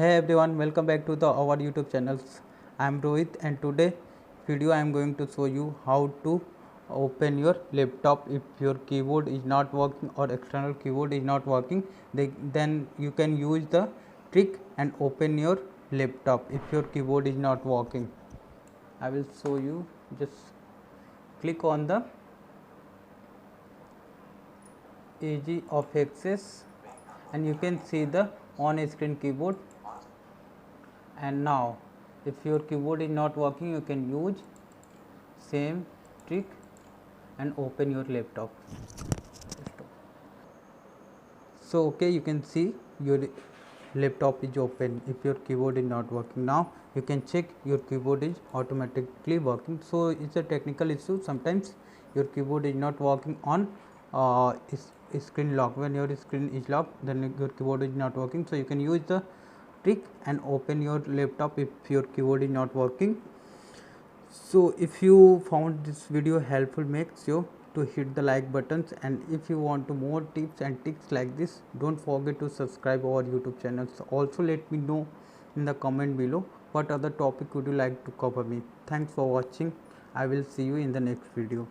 Hey everyone, welcome back to our YouTube channels. I am Rohit and today video I am going to show you how to open your laptop if your keyboard is not working or external keyboard is not working. Then you can use the trick and open your laptop if your keyboard is not working. I will show you. Just click on the edge of access and you can see the on screen keyboard. And now if your keyboard is not working, you can use same trick and open your laptop. So okay, you can see your laptop is open if your keyboard is not working. Now you can check your keyboard is automatically working. So it's a technical issue. Sometimes your keyboard is not working on screen lock. When your screen is locked, then your keyboard is not working. So you can use the trick and open your laptop if your keyboard is not working. So if you found this video helpful, make sure to hit the like buttons, and if you want to more tips and tricks like this, don't forget to subscribe our YouTube channel. So also let me know in the comment below what other topic would you like to cover me. Thanks for watching. I will see you in the next video.